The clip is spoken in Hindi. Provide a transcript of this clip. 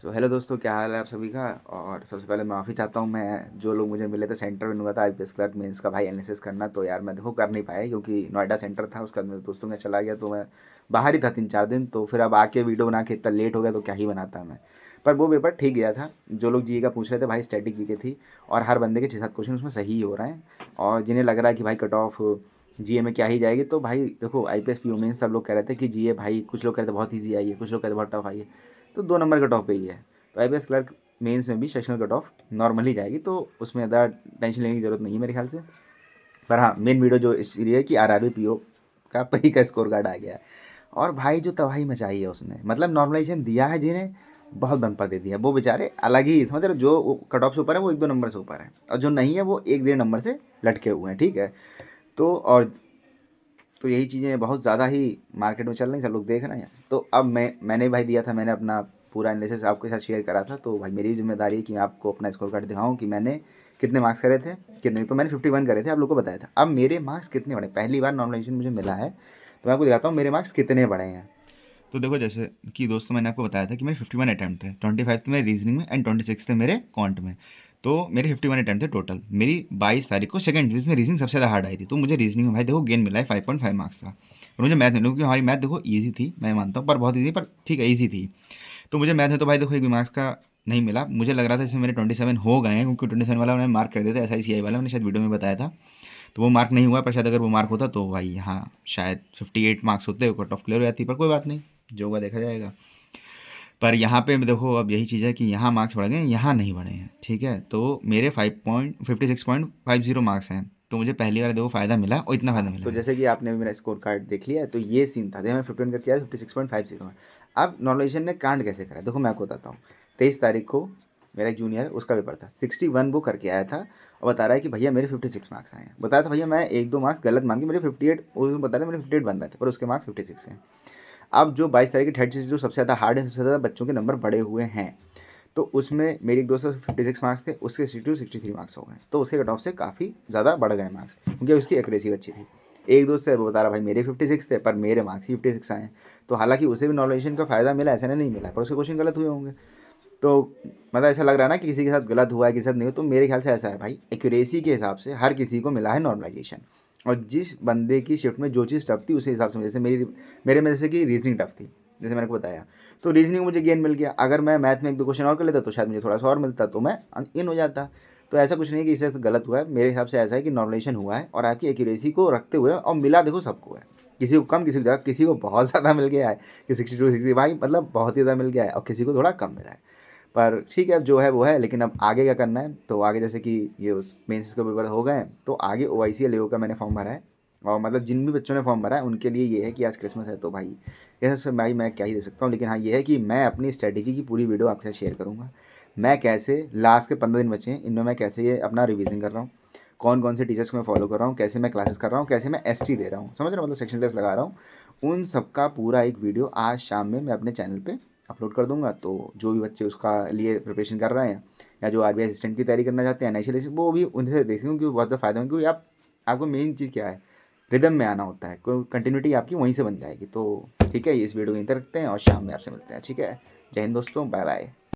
हेलो दोस्तों, क्या हाल है आप सभी का। और सबसे पहले माफ़ी चाहता हूँ, मैं जो लोग मुझे मिले थे सेंटर में हुआ था आईपीएस क्लर्क मेंस का भाई एनालिसिस करना, तो यार मैं देखो कर नहीं पाया क्योंकि नोएडा सेंटर था, उसका मेरे दोस्तों में चला गया तो मैं बाहर ही था 3-4 दिन। तो फिर अब आके वीडियो बना के इतना लेट हो गया तो क्या ही बनाता मैं। पर वो पेपर ठीक गया था। जो लोग जी का पूछ रहे थे भाई स्टैटिक जी के थी, और हर बंदे के 6-7 क्वेश्चन उसमें सही हो रहे हैं। और जिन्हें लग रहा है कि भाई कट ऑफ जीए में क्या ही जाएगी, तो भाई देखो आईपीएस पीओ मेंस सब लोग कह रहे थे कि जीए भाई, कुछ लोग कह रहे थे बहुत ईजी आई है, कुछ लोग कह रहे थे बहुत टफ आई है। तो 2 नंबर कट ऑफ पे ही है। तो आईपीएस क्लर्क मेंस में भी सेशनल कट ऑफ नॉर्मल ही जाएगी, तो उसमें ज़्यादा टेंशन लेने की ज़रूरत नहीं है मेरे ख्याल से। पर हाँ, मेन वीडियो जो इसलिए है कि आरआरबी पीओ का प्री का स्कोर कार्ड आ गया है। और भाई जो तबाही मचाई है उसने, मतलब नॉर्मलाइजेशन दिया है जिन्हें, बहुत बम्पर दे दिया। वो बेचारे अलग ही समझ रहे हो, जो कट ऑफ से ऊपर है वो 1-2 नंबर से ऊपर है, और जो नहीं है वो 1-1.5 नंबर से लटके हुए हैं, ठीक है। तो और तो यही चीज़ें बहुत ज़्यादा ही मार्केट में चल रही, सब लोग देख रहे हैं। तो अब मैंने भाई दिया था, मैंने अपना पूरा एनालिसिस आपके साथ शेयर करा था, तो भाई मेरी भी जिम्मेदारी है कि मैं आपको अपना स्कोर कार्ड दिखाऊं कि मैंने कितने मार्क्स करे थे, कितने। तो मैंने 51 करे थे, आप लोग को बताया था। अब मेरे मार्क्स कितने बढ़े, पहली बार नॉर्मलाइजेशन मुझे मिला है, तो मैं आपको दिखाता हूँ मेरे मार्क्स कितने बढ़े हैं। तो देखो, जैसे कि दोस्तों मैंने आपको बताया था कि मेरे 51 अटैम्प्ट थे, 25 थे मेरे रीजनिंग में एंड 26 थे मेरे क्वांट में। तो मेरे 51 अटैम्प्ट थे टोटल। मेरी 22 तारीख को सेकंड डिवीजन में रीजनिंग सबसे ज़्यादा हार्ड आई थी, तो मुझे रीजनिंग में भाई देखो गेन मिला है, 5.5 मार्क्स था। और मुझे मैथ मिला क्योंकि हमारी मैथ देखो ईजी थी, मैं मानता हूँ, पर बहुत ईजी, पर ठीक है ईजी थी। तो मुझे मैथ में तो भाई देखो एक भी मार्क्स का नहीं मिला। मुझे लग रहा था इसमें मेरे 27 हो गए हैं, क्योंकि 27 वाला मैंने मार्क कर दिया था, SICI वाला मैंने शायद वीडियो में बताया था। तो वो मार्क नहीं हुआ, पर शायद अगर वो मार्क होता तो भाई यहाँ शायद 58 मार्क्स होते, कट ऑफ क्लियर हो जाती। पर कोई बात नहीं, जो होगा देखा जाएगा। पर यहाँ पे देखो अब यही चीज़ है कि यहाँ मार्क्स बढ़ गए, यहाँ नहीं बढ़े हैं, ठीक है। तो मेरे 56.50 मार्क्स हैं, तो मुझे पहली बार देखो फ़ायदा मिला, और इतना फ़ायदा मिला तो है। जैसे कि आपने भी मेरा स्कोर कार्ड देख लिया है, तो ये सीन था, मैंने 51 का किया 56.50 में। अब नॉर्मलाइजेशन ने कांड कैसे करा, देखो मैं आपको बताता हूँ। 23 तारीख को मेरा एक जूनियर उसका पेपर था, 61 वो करके आया था, और बता रहा है कि भैया मेरे 56 मार्क्स आए हैं। बताया था भैया मैं 1-2 मार्क्स गलत मान के मेरे 58, वो बता रहा है मेरे 58 बन रहे थे, पर उसके मार्क्स 56 हैं। अब जो 22 तारीख की थर्ड चीज़ जो सबसे ज़्यादा हार्ड है, सबसे ज़्यादा बच्चों के नंबर बढ़े हुए हैं, तो उसमें मेरे एक दोस्त 56 मार्क्स थे, उसके 62-63 मार्क्स हो गए, तो उसके कट ऑफ से काफ़ी ज़्यादा बढ़ गए मार्क्स, क्योंकि उसकी एक्यूरेसी अच्छी थी। एक दोस्त है वो बता रहा भाई मेरे 56 थे, पर मेरे मार्क्स ही 56 आए हैं। तो हालांकि उसे भी नॉर्मलाइजेशन का फ़ायदा मिला, ऐसा नहीं मिला, पर उसके क्वेश्चन गलत हुए होंगे। तो मतलब ऐसा लग रहा है ना कि किसी के साथ गलत हुआ है, किसी के साथ नहीं हो, तो मेरे ख्याल से ऐसा है भाई, एक्यूरेसी के हिसाब से हर किसी को मिला है नॉर्मलाइजेशन। और जिस बंदे की शिफ्ट में जो चीज़ टफ थी उसी हिसाब से, जैसे मेरे में जैसे कि रीजनिंग टफ थी, जैसे मैंने को बताया, तो रीजनिंग मुझे गेन मिल गया। अगर मैं मैथ में 1-2 क्वेश्चन और कर लेता तो शायद मुझे थोड़ा सा और मिलता, तो मैं इन हो जाता। तो ऐसा कुछ नहीं कि इससे गलत हुआ है, मेरे हिसाब से ऐसा है कि नॉर्मलाइजेशन हुआ है, और आपकी एक्यूरेसी को रखते हुए, और मिला देखो सबको है, किसी को कम, किसी को ज़्यादा, किसी को बहुत ज़्यादा मिल गया है कि 62-60 भाई, मतलब बहुत ही ज़्यादा मिल गया है, और किसी को थोड़ा कम मिला है। पर ठीक है, अब जो है वो है, लेकिन अब आगे क्या करना है, तो आगे जैसे कि ये उस मेंस के पेपर हो गए हैं, तो आगे OIC या लेओ का मैंने फॉर्म भरा है। और मतलब जिन भी बच्चों ने फॉर्म भरा है उनके लिए ये है कि आज क्रिसमस है, तो भाई ऐसे भाई मैं क्या ही दे सकता हूँ। लेकिन हाँ, ये है कि मैं अपनी स्ट्रेटेजी की पूरी वीडियो आपके साथ शेयर करूँगा। मैं कैसे लास्ट के 15 दिन बचे हैं, इनमें मैं कैसे ये अपना रिवीजन कर रहा हूँ, कौन कौन से टीचर्स को मैं फॉलो कर रहा हूँ, कैसे मैं क्लासेस कर रहा हूँ, कैसे मैं ST दे रहा हूँ, समझ रहे हो, मतलब सेक्शन टेस्ट लगा रहा हूँ। उन सबका पूरा एक वीडियो आज शाम में मैं अपने चैनल पे अपलोड कर दूंगा। तो जो भी बच्चे उसका लिए प्रिपरेशन कर रहे हैं, या जो RBI असिस्टेंट की तैयारी करना चाहते हैं, NICL, वो भी उनसे देखेंगे, क्योंकि बहुत ज़्यादा फायदा है। क्योंकि आपको मेन चीज़ क्या है, रिदम में आना होता है, कोई कंटिन्यूटी आपकी वहीं से बन जाएगी। तो ठीक है, इस वीडियो को यहीं तक रखते हैं, और शाम में आपसे मिलते हैं, ठीक है। जय हिंद दोस्तों, बाय बाय।